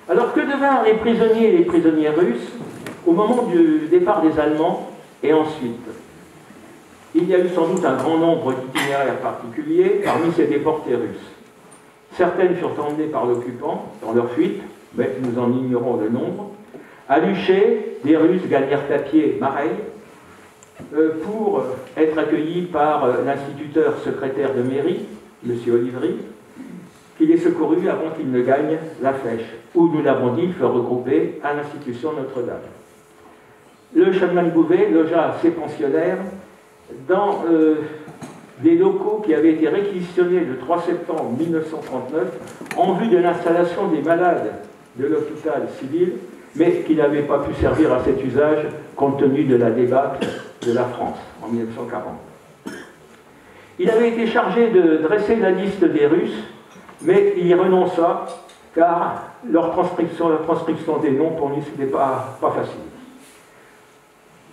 Alors que devinrent les prisonniers et les prisonnières russes au moment du départ des Allemands et ensuite? Il y a eu sans doute un grand nombre d'itinéraires particuliers parmi ces déportés russes. Certaines furent emmenées par l'occupant dans leur fuite, mais nous en ignorons le nombre. À Luché, des Russes gagnèrent à pied Mareil pour être accueillis par l'instituteur secrétaire de mairie, M. Olivry, qui les secourut avant qu'ils ne gagnent la Flèche, où, nous l'avons dit, furent regroupés à l'institution Notre-Dame. Le chanoine Bouvet logea ses pensionnaires dans des locaux qui avaient été réquisitionnés le 3 septembre 1939 en vue de l'installation des malades de l'hôpital civil, mais qui n'avaient pas pu servir à cet usage compte tenu de la débâcle de la France en 1940. Il avait été chargé de dresser la liste des Russes, mais il y renonça car la transcription des noms pour lui ce n'était pas facile.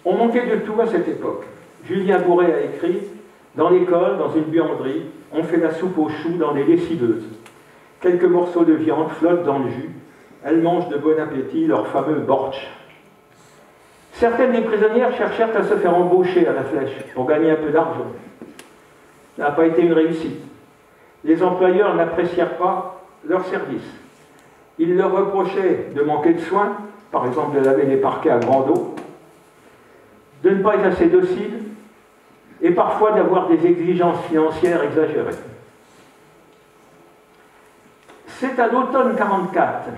On manquait de tout à cette époque. Julien Bourret a écrit « Dans l'école, dans une buanderie, on fait la soupe aux choux dans des lessiveuses. Quelques morceaux de viande flottent dans le jus. Elles mangent de bon appétit leur fameux bortsch. » Certaines des prisonnières cherchèrent à se faire embaucher à la Flèche pour gagner un peu d'argent. Ça n'a pas été une réussite. Les employeurs n'apprécièrent pas leur service. Ils leur reprochaient de manquer de soins, par exemple de laver les parquets à grande eau, de ne pas être assez docile et parfois d'avoir des exigences financières exagérées. C'est à l'automne 1944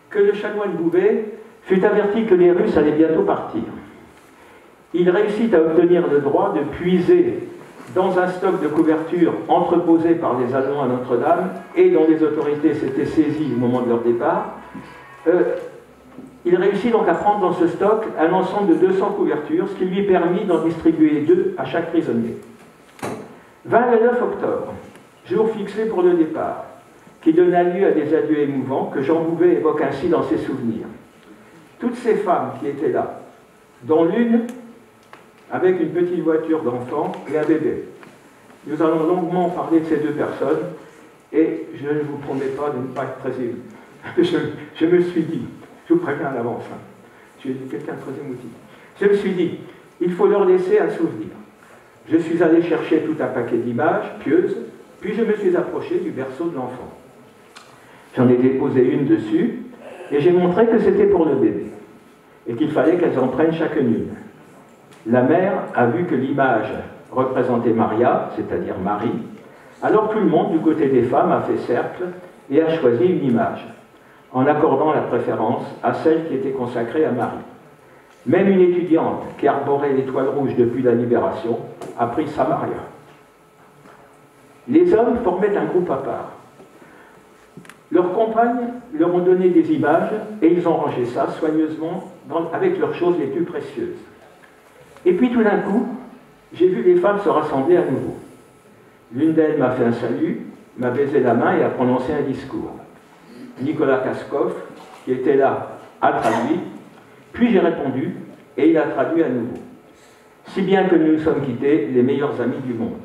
que le chanoine Bouvet fut averti que les Russes allaient bientôt partir. Il réussit à obtenir le droit de puiser dans un stock de couverture entreposé par les Allemands à Notre-Dame et dont les autorités s'étaient saisies au moment de leur départ. Il réussit donc à prendre dans ce stock un ensemble de 200 couvertures, ce qui lui permit d'en distribuer 2 à chaque prisonnier. Vint le 9 octobre, jour fixé pour le départ, qui donna lieu à des adieux émouvants que Jean Bouvet évoque ainsi dans ses souvenirs. Toutes ces femmes qui étaient là, dont l'une avec une petite voiture d'enfant et un bébé. Nous allons longuement parler de ces 2 personnes et je ne vous promets pas de ne pas être très ému. Je me suis dit, je vous préviens à l'avance, hein, je suis quelqu'un de très émotif. Je me suis dit, il faut leur laisser un souvenir. Je suis allé chercher tout un paquet d'images pieuses, puis je me suis approché du berceau de l'enfant. J'en ai déposé une dessus et j'ai montré que c'était pour le bébé et qu'il fallait qu'elles en prennent chacune une. La mère a vu que l'image représentait Maria, c'est-à-dire Marie. Alors tout le monde, du côté des femmes, a fait cercle et a choisi une image, en accordant la préférence à celle qui était consacrée à Marie. Même une étudiante qui arborait l'étoile rouge depuis la Libération a pris sa Maria. Les hommes formaient un groupe à part. Leurs compagnes leur ont donné des images et ils ont rangé ça soigneusement avec leurs choses les plus précieuses. Et puis tout d'un coup, j'ai vu les femmes se rassembler à nouveau. L'une d'elles m'a fait un salut, m'a baisé la main et a prononcé un discours. Nicolas Kaskov, qui était là, a traduit, puis j'ai répondu, et il a traduit à nouveau. Si bien que nous nous sommes quittés, les meilleurs amis du monde.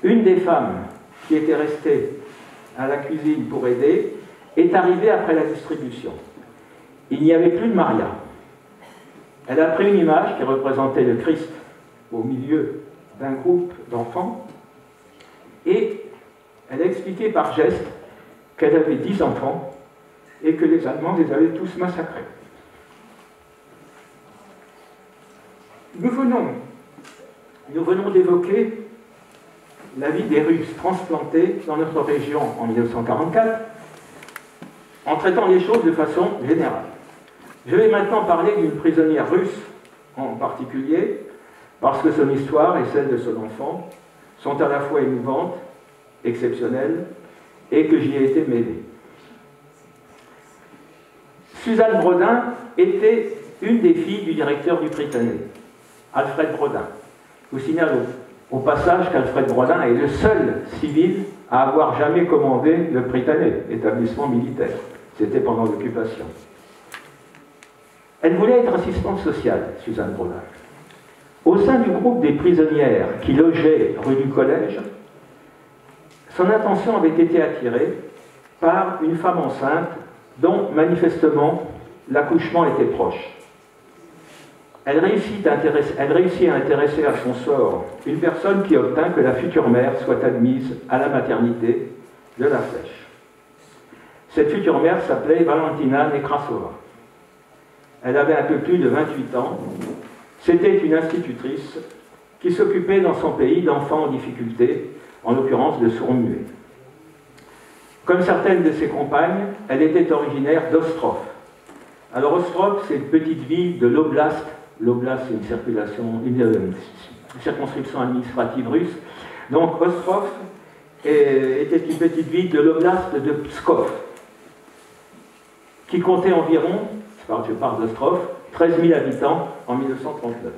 Une des femmes qui était restée à la cuisine pour aider est arrivée après la distribution. Il n'y avait plus de Maria. Elle a pris une image qui représentait le Christ au milieu d'un groupe d'enfants et elle a expliqué par geste qu'elle avait 10 enfants et que les Allemands les avaient tous massacrés. Nous venons d'évoquer la vie des Russes transplantés dans notre région en 1944 en traitant les choses de façon générale. Je vais maintenant parler d'une prisonnière russe en particulier, parce que son histoire et celle de son enfant sont à la fois émouvantes, exceptionnelles, et que j'y ai été mêlé. Suzanne Brodin était une des filles du directeur du Prytanée, Alfred Brodin. Je vous signale au passage qu'Alfred Brodin est le seul civil à avoir jamais commandé le Prytanée, établissement militaire. C'était pendant l'occupation. Elle voulait être assistante sociale, Suzanne Brodin. Au sein du groupe des prisonnières qui logeaient rue du Collège, son attention avait été attirée par une femme enceinte dont manifestement l'accouchement était proche. Elle réussit à intéresser à son sort une personne qui obtint que la future mère soit admise à la maternité de la Flèche. Cette future mère s'appelait Valentina Nekrasova. Elle avait un peu plus de 28 ans. C'était une institutrice qui s'occupait dans son pays d'enfants en difficulté, en l'occurrence de sourds-muets. Comme certaines de ses compagnes, elle était originaire d'Ostrov. Alors Ostrov, c'est une petite ville de l'oblast. L'oblast, c'est une circonscription administrative russe. Donc Ostrov était une petite ville de l'oblast de Pskov, qui comptait environ, je parle d'Ostrov, 13 000 habitants en 1939.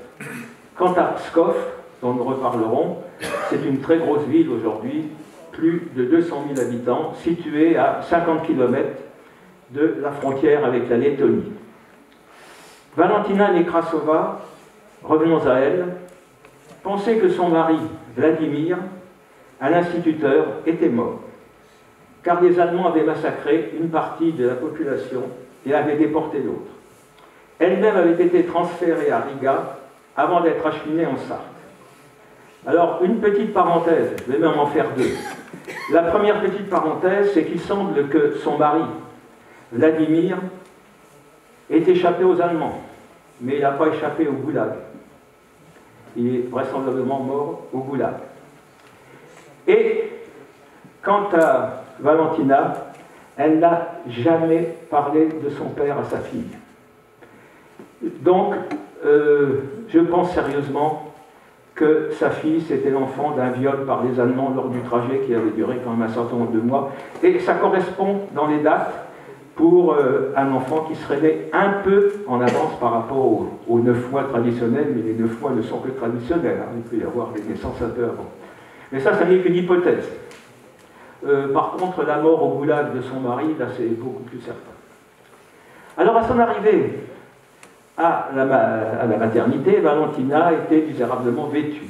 Quant à Pskov, dont nous reparlerons, c'est une très grosse ville aujourd'hui, plus de 200 000 habitants, située à 50 km de la frontière avec la Lettonie. Valentina Nekrasova, revenons à elle, pensait que son mari, Vladimir, un instituteur, était mort, car les Allemands avaient massacré une partie de la population et avaient déporté l'autre. Elle-même avait été transférée à Riga avant d'être acheminée en Sarthe. Alors, une petite parenthèse, je vais même en faire deux. La première petite parenthèse, c'est qu'il semble que son mari, Vladimir, est échappé aux Allemands, mais il n'a pas échappé au Goulag. Il est vraisemblablement mort au Goulag. Et quant à Valentina, elle n'a jamais parlé de son père à sa fille. Donc, je pense sérieusement que sa fille, c'était l'enfant d'un viol par les Allemands lors du trajet qui avait duré quand même un certain nombre de mois. Et ça correspond dans les dates pour un enfant qui serait né un peu en avance par rapport aux 9 mois traditionnels, mais les 9 mois ne sont que traditionnels, hein. Il peut y avoir des naissances un peu avant. Mais ça n'est qu'une hypothèse. Par contre, la mort au Goulag de son mari, là, c'est beaucoup plus certain. Alors, à son arrivée à la maternité, Valentina était misérablement vêtue.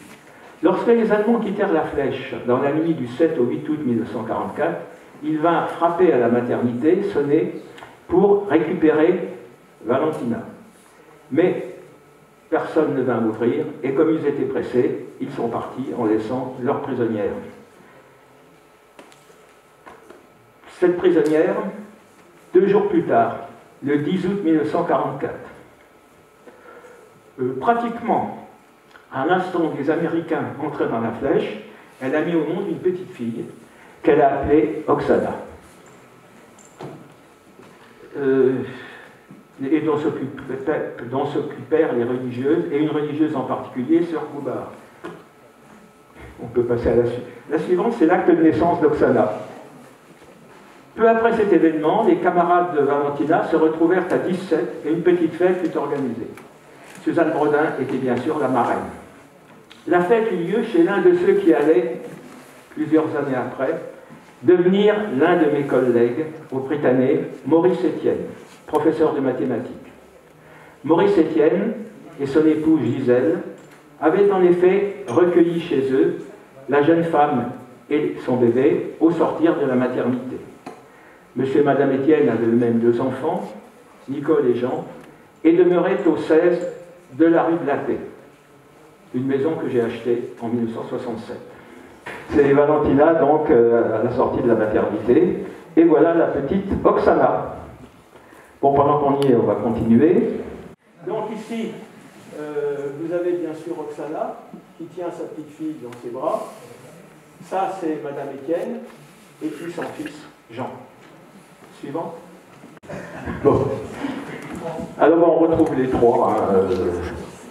Lorsque les Allemands quittèrent la Flèche dans la nuit du 7 au 8 août 1944, ils vinrent frapper à la maternité, sonner, pour récupérer Valentina. Mais personne ne vint ouvrir, et comme ils étaient pressés, ils sont partis en laissant leur prisonnière. Cette prisonnière, 2 jours plus tard, le 10 août 1944, pratiquement à l'instant où les Américains entraient dans la Flèche, elle a mis au monde une petite fille qu'elle a appelée Oksana. Et dont s'occupèrent les religieuses, et une religieuse en particulier, Sœur Goubar. On peut passer à la suite. La suivante, c'est l'acte de naissance d'Oksana. Peu après cet événement, les camarades de Valentina se retrouvèrent à 17 et une petite fête fut organisée. Suzanne Brodin était bien sûr la marraine. La fête eut lieu chez l'un de ceux qui allaient, plusieurs années après, devenir l'un de mes collègues au Britannique, Maurice Etienne, professeur de mathématiques. Maurice Etienne et son épouse Gisèle avaient en effet recueilli chez eux la jeune femme et son bébé au sortir de la maternité. Monsieur et Madame Etienne avaient eux-mêmes 2 enfants, Nicole et Jean, et demeuraient au 16 de la rue de la Paix, une maison que j'ai achetée en 1967. C'est Valentina, donc, à la sortie de la maternité, et voilà la petite Oksana. Bon, pendant qu'on y est, on va continuer. Donc ici, vous avez bien sûr Oksana, qui tient sa petite fille dans ses bras. Ça, c'est Madame Etienne, et puis son fils, Jean. Suivant. Bon. Alors on retrouve les trois, hein,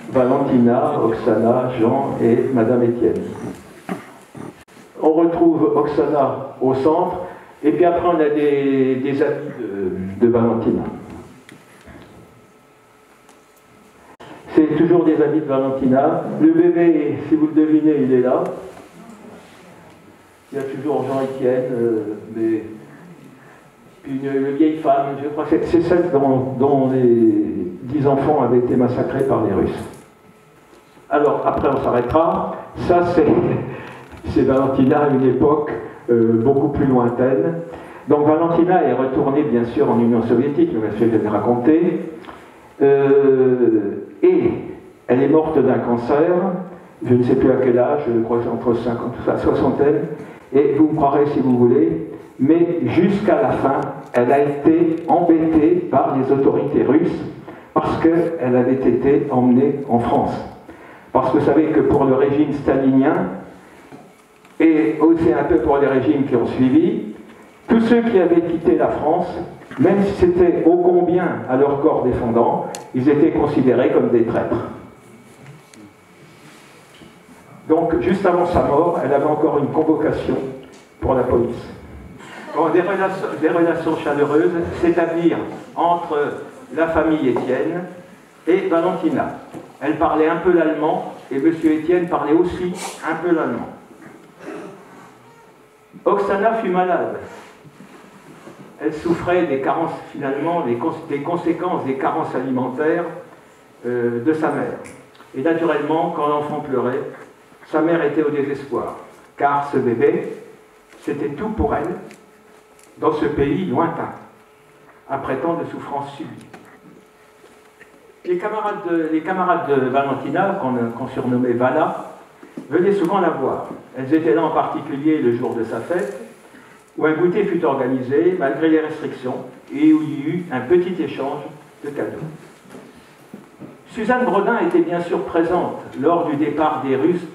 Valentina, Oksana, Jean et Madame Etienne. On retrouve Oksana au centre, et puis après on a des amis de Valentina. C'est toujours des amis de Valentina. Le bébé, si vous le devinez, il est là. Il y a toujours Jean-Étienne, mais... Puis une vieille femme, je crois que c'est celle dont les 10 enfants avaient été massacrés par les Russes. Alors, après on s'arrêtera. Ça, c'est Valentina à une époque beaucoup plus lointaine. Donc Valentina est retournée bien sûr en Union soviétique, le monsieur vient de raconter, et elle est morte d'un cancer, je ne sais plus à quel âge, je crois entre 50 et 60, et vous me croirez si vous voulez, mais jusqu'à la fin, elle a été embêtée par les autorités russes parce qu'elle avait été emmenée en France. Parce que vous savez que pour le régime stalinien, et aussi un peu pour les régimes qui ont suivi, tous ceux qui avaient quitté la France, même si c'était ô combien à leur corps défendant, ils étaient considérés comme des traîtres. Donc, juste avant sa mort, elle avait encore une convocation pour la police. Bon, des relations chaleureuses s'établirent entre la famille Étienne et Valentina. Elle parlait un peu l'allemand et M. Étienne parlait aussi un peu l'allemand. Oksana fut malade. Elle souffrait des carences, finalement, des conséquences des carences alimentaires de sa mère. Et naturellement, quand l'enfant pleurait, sa mère était au désespoir, car ce bébé, c'était tout pour elle, dans ce pays lointain, après tant de souffrances subies. Les camarades de Valentina, qu'on surnommait Vala, venaient souvent la voir. Elles étaient là en particulier le jour de sa fête, où un goûter fut organisé, malgré les restrictions, et où il y eut un petit échange de cadeaux. Suzanne Brodin était bien sûr présente lors du départ des Russes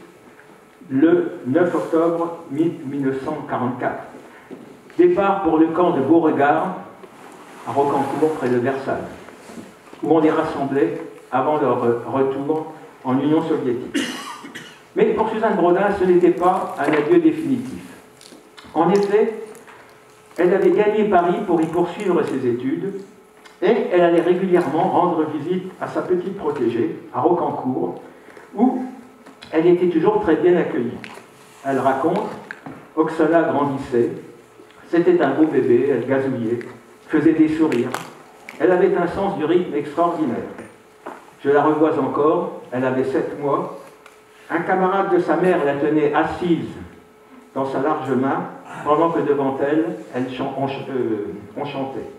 le 9 octobre 1944. Départ pour le camp de Beauregard, à Rocancourt, près de Versailles, où on les rassemblait avant leur retour en Union soviétique. Mais pour Suzanne Brodin, ce n'était pas un adieu définitif. En effet, elle avait gagné Paris pour y poursuivre ses études, et elle allait régulièrement rendre visite à sa petite protégée, à Rocancourt, où elle était toujours très bien accueillie. Elle raconte, Oksana grandissait, c'était un beau bébé, elle gazouillait, faisait des sourires. Elle avait un sens du rythme extraordinaire. Je la revois encore, elle avait 7 mois. Un camarade de sa mère la tenait assise dans sa large main, pendant que devant elle, on chantait.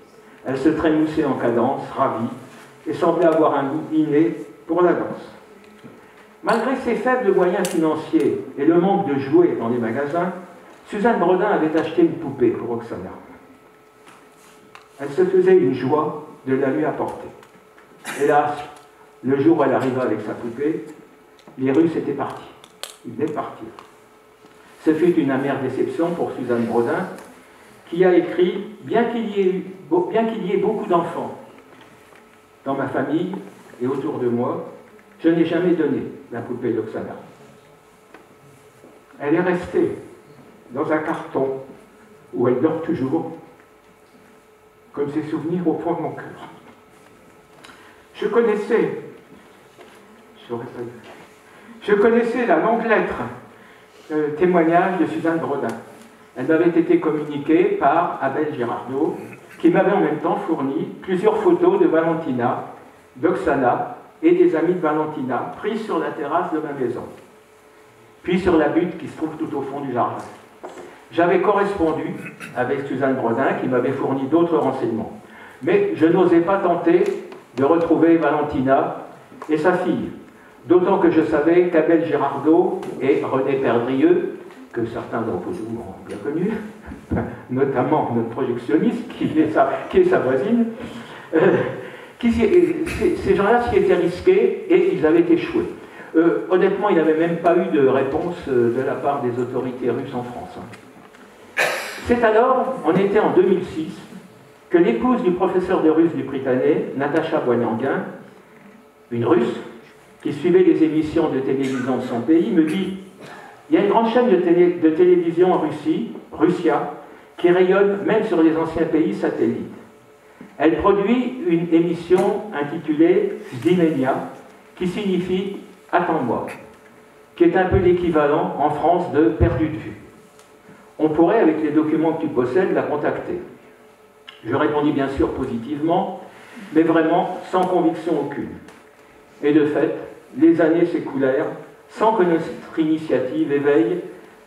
Elle se trémoussait en cadence, ravie, et semblait avoir un goût inné pour la danse. Malgré ses faibles moyens financiers et le manque de jouets dans les magasins, Suzanne Brodin avait acheté une poupée pour Oksana. Elle se faisait une joie de la lui apporter. Hélas, le jour où elle arriva avec sa poupée, les Russes étaient partis. Ils venaient de partir. Ce fut une amère déception pour Suzanne Brodin, qui a écrit « Bien qu'il y ait beaucoup d'enfants dans ma famille et autour de moi, je n'ai jamais donné la poupée d'Oksana. Elle est restée dans un carton où elle dort toujours, comme ses souvenirs au fond de mon cœur. Je connaissais la longue lettre témoignage de Suzanne Brodin. Elle m'avait été communiquée par Abel Girardot, qui m'avait en même temps fourni plusieurs photos de Valentina, d'Oksana et des amis de Valentina, prises sur la terrasse de ma maison, puis sur la butte qui se trouve tout au fond du jardin. J'avais correspondu avec Suzanne Brodin, qui m'avait fourni d'autres renseignements. Mais je n'osais pas tenter de retrouver Valentina et sa fille, d'autant que je savais qu'Abel Girardot et René Perdrieux, que certains d'entre vous ont bien connu, notamment notre projectionniste, qui est sa voisine, ces gens-là s'y étaient risqués et ils avaient échoué. Honnêtement, il n'y avait même pas eu de réponse de la part des autorités russes en France. C'est alors, on était en 2006, que l'épouse du professeur de russe du Prytanée, Natacha Boignanguin, une russe, qui suivait les émissions de télévision de son pays, me dit « Il y a une grande chaîne de télévision en Russie, Russia, qui rayonne même sur les anciens pays satellites. Elle produit une émission intitulée Zdimenia, qui signifie « Attends-moi », qui est un peu l'équivalent en France de « perdu de vue ». On pourrait, avec les documents que tu possèdes, la contacter. Je répondis bien sûr positivement, mais vraiment sans conviction aucune. Et de fait, les années s'écoulèrent sans que notre initiative éveille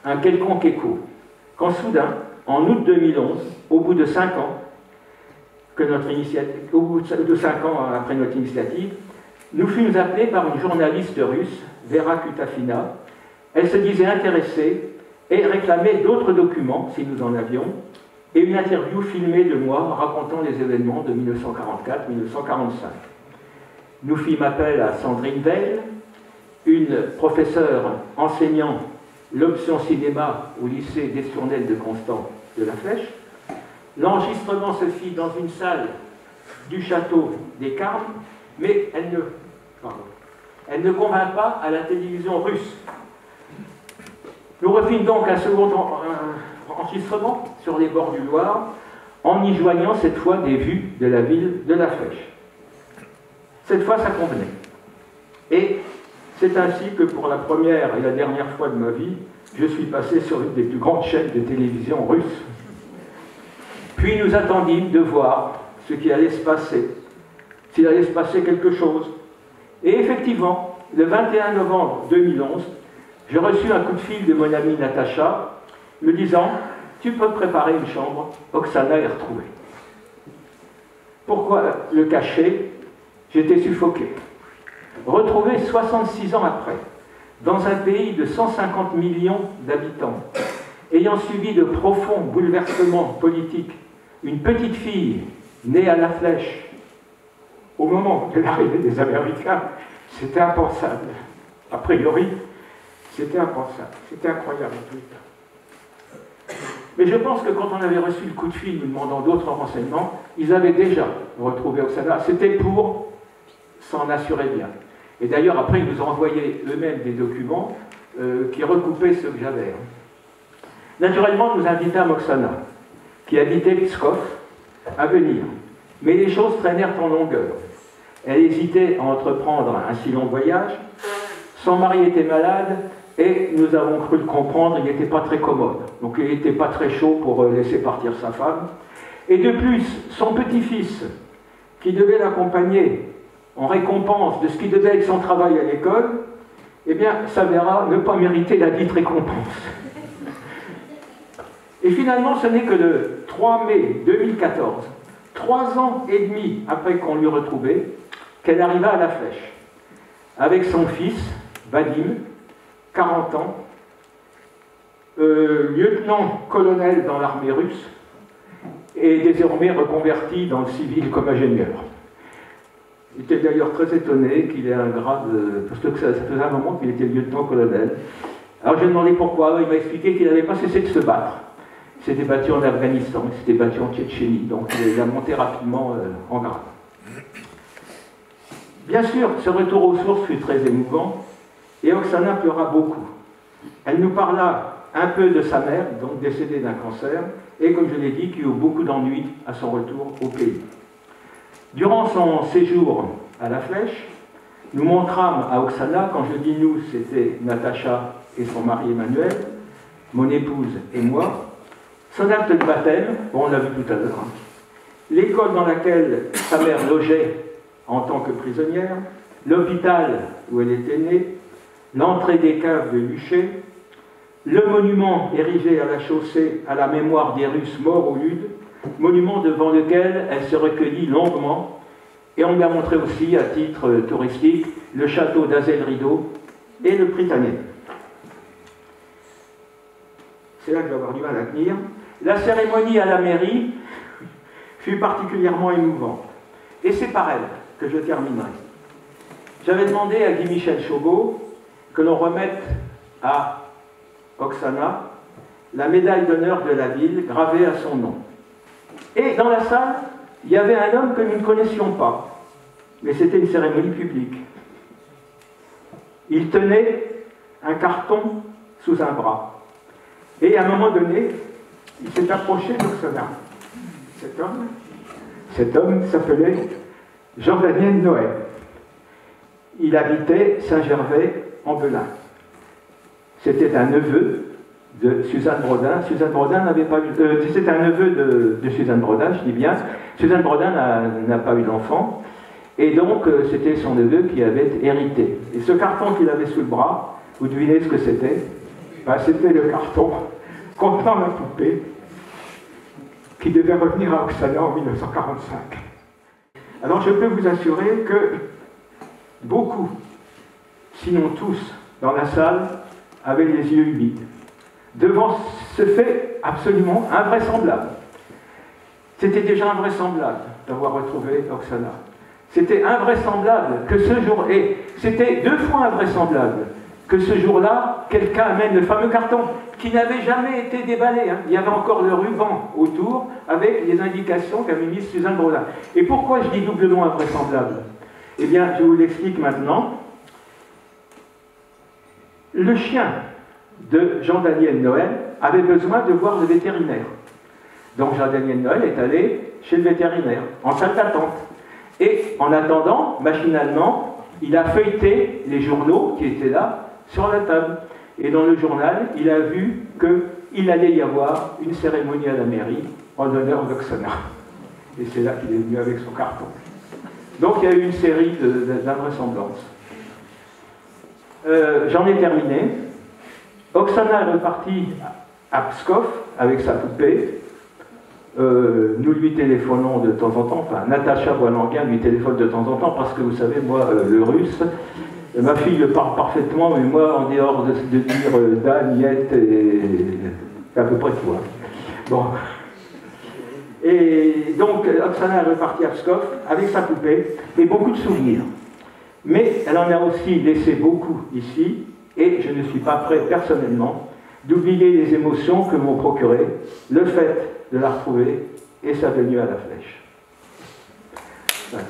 un quelconque écho. Quand soudain, en août 2011, au bout de 5 ans, au bout de 5 ans après notre initiative, nous fûmes appelés par une journaliste russe, Vera Kutafina. Elle se disait intéressée et réclamait d'autres documents, si nous en avions, et une interview filmée de moi racontant les événements de 1944-1945. Nous fîmes appel à Sandrine Veil, une professeure enseignant l'option cinéma au lycée d'Estournel de Constant de la Flèche. L'enregistrement se fit dans une salle du château des Carmes, mais elle ne convint pas à la télévision russe. Nous refîmes donc un second enregistrement sur les bords du Loir, en y joignant cette fois des vues de la ville de la Flèche. Cette fois, ça convenait. Et c'est ainsi que pour la première et la dernière fois de ma vie, je suis passé sur une des plus grandes chaînes de télévision russes. Puis nous attendîmes de voir ce qui allait se passer, s'il allait se passer quelque chose. Et effectivement, le 21 novembre 2011, j'ai reçu un coup de fil de mon amie Natacha, me disant « Tu peux préparer une chambre, Oksana est retrouvée. » Pourquoi le cacher? J'étais suffoqué. Retrouvé 66 ans après, dans un pays de 150 millions d'habitants, ayant subi de profonds bouleversements politiques, une petite fille née à la Flèche, au moment de l'arrivée des Américains, c'était impensable. A priori, c'était impensable. C'était incroyable en tout cas. Mais je pense que quand on avait reçu le coup de fil nous demandant d'autres renseignements, ils avaient déjà retrouvé Oksana. C'était pour s'en assurer bien. Et d'ailleurs, après, ils nous ont envoyé eux-mêmes des documents qui recoupaient ceux que j'avais. Naturellement, nous invitâmes Oksana, qui habitait Pskov, à venir. Mais les choses traînèrent en longueur. Elle hésitait à entreprendre un si long voyage. Son mari était malade et nous avons cru le comprendre, il n'était pas très commode. Donc il n'était pas très chaud pour laisser partir sa femme. Et de plus, son petit-fils, qui devait l'accompagner en récompense de ce qui devait être son travail à l'école, eh bien, s'avéra ne pas mériter la dite récompense. Et finalement, ce n'est que le 3 mai 2014, 3 ans et demi après qu'on l'eut retrouvée, qu'elle arriva à la Flèche, avec son fils, Vadim, 40 ans, lieutenant-colonel dans l'armée russe, et désormais reconverti dans le civil comme ingénieur. Il était d'ailleurs très étonné qu'il ait un grade, parce que ça faisait un moment qu'il était lieutenant-colonel. Alors je lui ai demandé pourquoi, il m'a expliqué qu'il n'avait pas cessé de se battre. Il s'était battu en Afghanistan, il s'était battu en Tchétchénie, donc il a monté rapidement en grade. Bien sûr, ce retour aux sources fut très émouvant, et Oksana pleura beaucoup. Elle nous parla un peu de sa mère, donc décédée d'un cancer, et comme je l'ai dit, qui eut beaucoup d'ennuis à son retour au pays. Durant son séjour à la Flèche, nous montrâmes à Oksana, quand je dis nous, c'était Natacha et son mari Emmanuel, mon épouse et moi, son acte de baptême, bon, on l'a vu tout à l'heure, l'école dans laquelle sa mère logeait en tant que prisonnière, l'hôpital où elle était née, l'entrée des caves de Luché, le monument érigé à la chaussée à la mémoire des Russes morts au Lude, monument devant lequel elle se recueillit longuement, et on lui a montré aussi, à titre touristique, le château d'Azel-Rideau et le Prytanée. C'est là que je vais avoir du mal à tenir. La cérémonie à la mairie fut particulièrement émouvante. Et c'est par elle que je terminerai. J'avais demandé à Guy-Michel Chauveau que l'on remette à Oksana la médaille d'honneur de la ville gravée à son nom. Et dans la salle, il y avait un homme que nous ne connaissions pas, mais c'était une cérémonie publique. Il tenait un carton sous un bras. Et à un moment donné, il s'est approché d'Oksana. Cet homme s'appelait Jean-Daniel Noël. Il habitait Saint-Gervais-en-Belin. C'était un neveu de Suzanne Brodin. Suzanne Brodin n'avait pas eu... c'est un neveu de Suzanne Brodin, je dis bien. Suzanne Brodin n'a pas eu d'enfant. Et donc, c'était son neveu qui avait hérité. Et ce carton qu'il avait sous le bras, vous devinez ce que c'était? Ben, c'était le carton contenant la poupée qui devait revenir à Oksana en 1945. Alors je peux vous assurer que beaucoup, sinon tous, dans la salle, avaient les yeux humides, devant ce fait absolument invraisemblable. C'était déjà invraisemblable d'avoir retrouvé Oksana. C'était invraisemblable que ce jour, et c'était 2 fois invraisemblable que ce jour-là, quelqu'un amène le fameux carton qui n'avait jamais été déballé. Hein. Il y avait encore le ruban autour avec les indications qu'avait mises Suzanne Brodin. Et pourquoi je dis doublement invraisemblable? Eh bien, je vous l'explique maintenant. Le chien de Jean-Daniel Noël avait besoin de voir le vétérinaire. Donc Jean-Daniel Noël est allé chez le vétérinaire, en salle d'attente. Et en attendant, machinalement, il a feuilleté les journaux qui étaient là, sur la table. Et dans le journal, il a vu qu'il allait y avoir une cérémonie à la mairie en l'honneur d'Oksana. Et c'est là qu'il est venu avec son carton. Donc il y a eu une série d'invraisemblances. J'en ai terminé. Oksana est repartie à Pskov avec sa poupée. Nous lui téléphonons de temps en temps, enfin Natacha Boilanguin lui téléphone de temps en temps parce que vous savez, moi, le russe, ma fille le parle parfaitement, mais moi, en dehors de dire da, niet, c'est à peu près tout. Hein. Bon. Et donc, Oksana est repartie à Pskov avec sa poupée et beaucoup de souvenirs. Mais elle en a aussi laissé beaucoup ici, et je ne suis pas prêt personnellement d'oublier les émotions que m'ont procuré le fait de la retrouver et sa venue à la Flèche. Voilà.